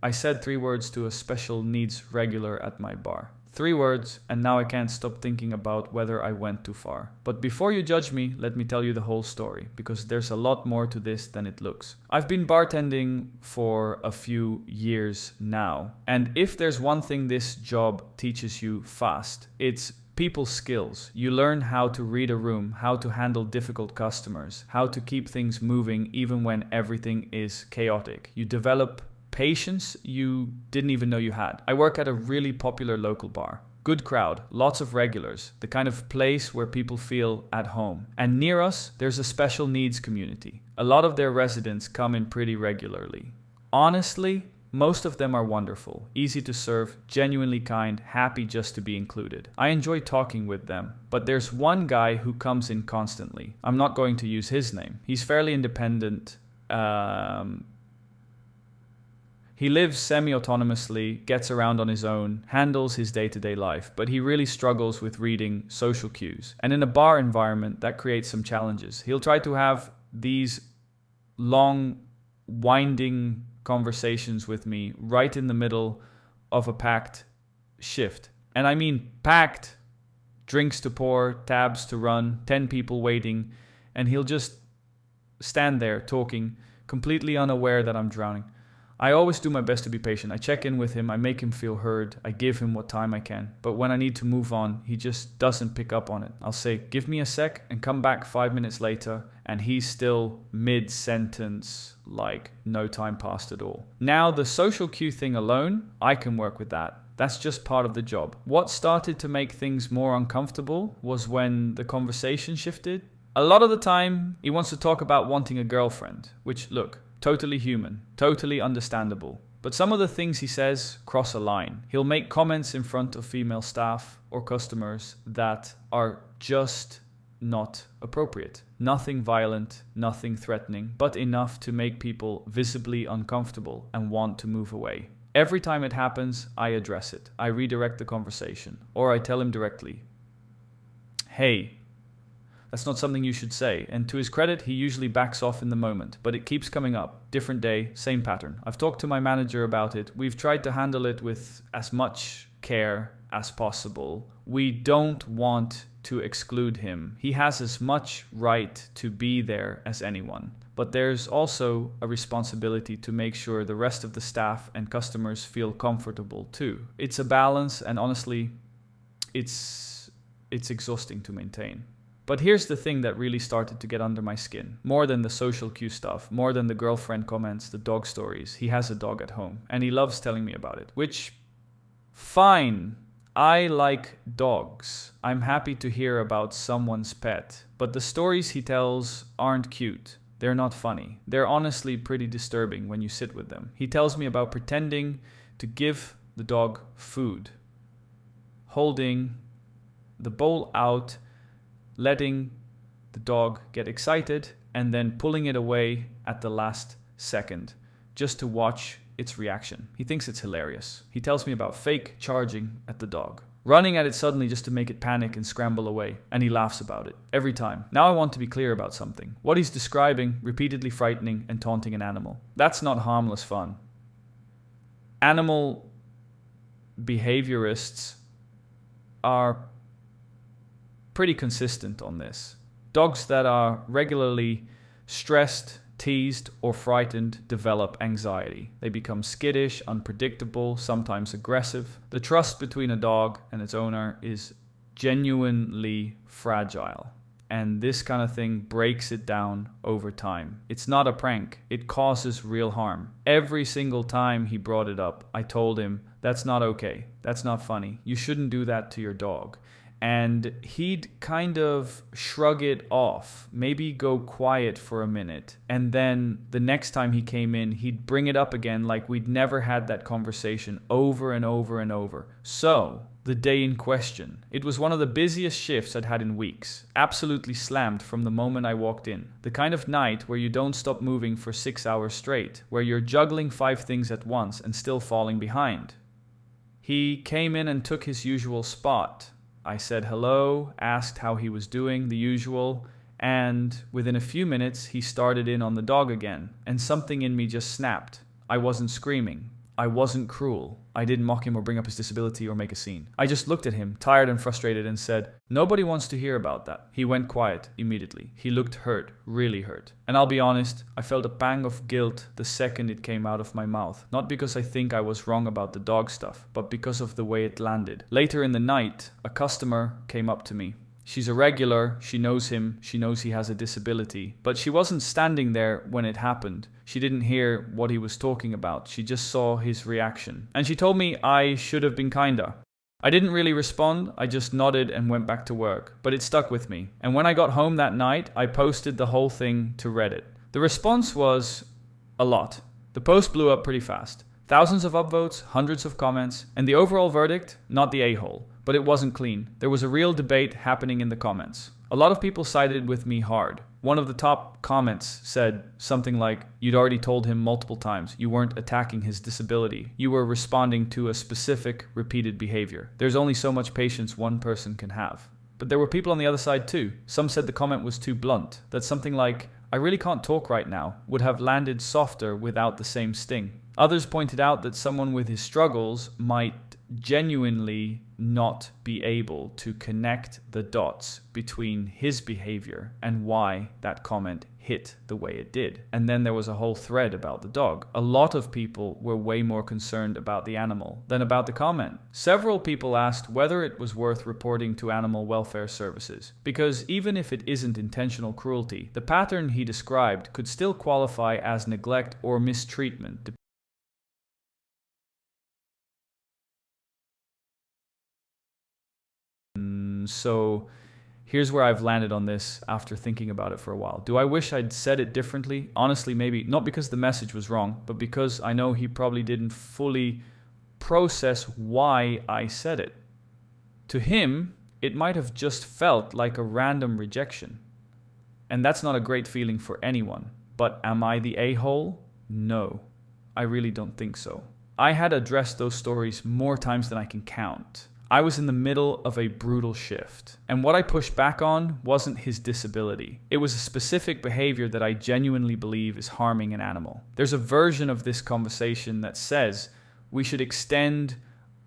I said 3 words to a special needs regular at my bar. 3 words, and now I can't stop thinking about whether I went too far. But before you judge me, let me tell you the whole story, because there's a lot more to this than it looks. I've been bartending for a few years now, and if there's one thing this job teaches you fast, it's people skills. You learn how to read a room, how to handle difficult customers, how to keep things moving even when everything is chaotic. You develop patience you didn't even know you had. I work at a really popular local bar. Good crowd, lots of regulars, the kind of place where people feel at home. And near us, there's a special needs community. A lot of their residents come in pretty regularly. Honestly, most of them are wonderful, easy to serve, genuinely kind, happy just to be included. I enjoy talking with them, but there's one guy who comes in constantly. I'm not going to use his name. He's fairly independent. He lives semi-autonomously, gets around on his own, handles his day-to-day life, but he really struggles with reading social cues. And in a bar environment, that creates some challenges. He'll try to have these long, winding conversations with me right in the middle of a packed shift. And I mean packed, drinks to pour, tabs to run, 10 people waiting, and he'll just stand there talking, completely unaware that I'm drowning. I always do my best to be patient. I check in with him, I make him feel heard, I give him what time I can. But when I need to move on, he just doesn't pick up on it. I'll say, give me a sec, and come back 5 minutes later, and he's still mid-sentence, like no time passed at all. Now, the social cue thing alone, I can work with that. That's just part of the job. What started to make things more uncomfortable was when the conversation shifted. A lot of the time, he wants to talk about wanting a girlfriend, which, look, totally human, totally understandable. But some of the things he says cross a line. He'll make comments in front of female staff or customers that are just not appropriate. Nothing violent, nothing threatening, but enough to make people visibly uncomfortable and want to move away. Every time it happens, I address it. I redirect the conversation, or I tell him directly, hey, that's not something you should say. And to his credit, he usually backs off in the moment, but it keeps coming up. Different day, same pattern. I've talked to my manager about it. We've tried to handle it with as much care as possible. We don't want to exclude him. He has as much right to be there as anyone. But there's also a responsibility to make sure the rest of the staff and customers feel comfortable too. It's a balance, and honestly, it's exhausting to maintain. But here's the thing that really started to get under my skin. More than the social cue stuff, more than the girlfriend comments, the dog stories. He has a dog at home, and he loves telling me about it. Which, fine. I like dogs. I'm happy to hear about someone's pet. But the stories he tells aren't cute. They're not funny. They're honestly pretty disturbing when you sit with them. He tells me about pretending to give the dog food, holding the bowl out, letting the dog get excited, and then pulling it away at the last second just to watch its reaction. He thinks it's hilarious. He tells me about fake charging at the dog, running at it suddenly just to make it panic and scramble away, and he laughs about it every time. Now I want to be clear about something. What he's describing, repeatedly frightening and taunting an animal, that's not harmless fun. Animal behaviorists are pretty consistent on this. Dogs that are regularly stressed, teased, or frightened develop anxiety. They become skittish, unpredictable, sometimes aggressive. The trust between a dog and its owner is genuinely fragile, and this kind of thing breaks it down over time. It's not a prank. It causes real harm. Every single time he brought it up, I told him, that's not okay. That's not funny. You shouldn't do that to your dog. And he'd kind of shrug it off, maybe go quiet for a minute. And then the next time he came in, he'd bring it up again like we'd never had that conversation, over and over and over. So, the day in question. It was one of the busiest shifts I'd had in weeks. Absolutely slammed from the moment I walked in. The kind of night where you don't stop moving for 6 hours straight, where you're juggling 5 things at once and still falling behind. He came in and took his usual spot. I said hello, asked how he was doing, the usual, and within a few minutes he started in on the dog again, and something in me just snapped. I wasn't screaming. I wasn't cruel. I didn't mock him or bring up his disability or make a scene. I just looked at him, tired and frustrated, and said, "Nobody wants to hear about that." He went quiet immediately. He looked hurt, really hurt. And I'll be honest, I felt a pang of guilt the second it came out of my mouth. Not because I think I was wrong about the dog stuff, but because of the way it landed. Later in the night, a customer came up to me. She's a regular, she knows him, she knows he has a disability, but she wasn't standing there when it happened. She didn't hear what he was talking about, she just saw his reaction. And she told me I should have been kinder. I didn't really respond, I just nodded and went back to work, but it stuck with me. And when I got home that night, I posted the whole thing to Reddit. The response was a lot. The post blew up pretty fast. Thousands of upvotes, hundreds of comments, and the overall verdict, not the a-hole. But it wasn't clean. There was a real debate happening in the comments. A lot of people sided with me hard. One of the top comments said something like, "You'd already told him multiple times. You weren't attacking his disability. You were responding to a specific, repeated behavior. There's only so much patience one person can have." But there were people on the other side too. Some said the comment was too blunt. That something like, "I really can't talk right now," would have landed softer without the same sting. Others pointed out that someone with his struggles might genuinely not be able to connect the dots between his behavior and why that comment hit the way it did. And then there was a whole thread about the dog. A lot of people were way more concerned about the animal than about the comment. Several people asked whether it was worth reporting to animal welfare services, because even if it isn't intentional cruelty, the pattern he described could still qualify as neglect or mistreatment. So here's where I've landed on this after thinking about it for a while. Do I wish I'd said it differently? Honestly, maybe. Not because the message was wrong, but because I know he probably didn't fully process why I said it. To him, it might have just felt like a random rejection. And that's not a great feeling for anyone. But am I the a-hole? No, I really don't think so. I had addressed those stories more times than I can count. I was in the middle of a brutal shift, and what I pushed back on wasn't his disability. It was a specific behavior that I genuinely believe is harming an animal. There's a version of this conversation that says we should extend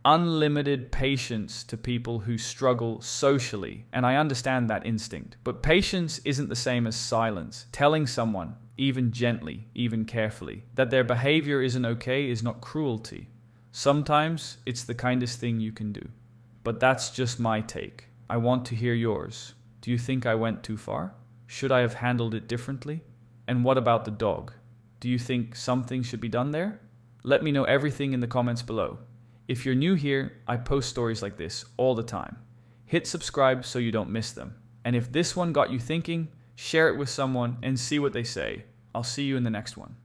unlimited patience to people who struggle socially, and I understand that instinct. But patience isn't the same as silence. Telling someone, even gently, even carefully, that their behavior isn't okay is not cruelty. Sometimes it's the kindest thing you can do. But that's just my take. I want to hear yours. Do you think I went too far? Should I have handled it differently? And what about the dog? Do you think something should be done there? Let me know everything in the comments below. If you're new here, I post stories like this all the time. Hit subscribe so you don't miss them. And if this one got you thinking, share it with someone and see what they say. I'll see you in the next one.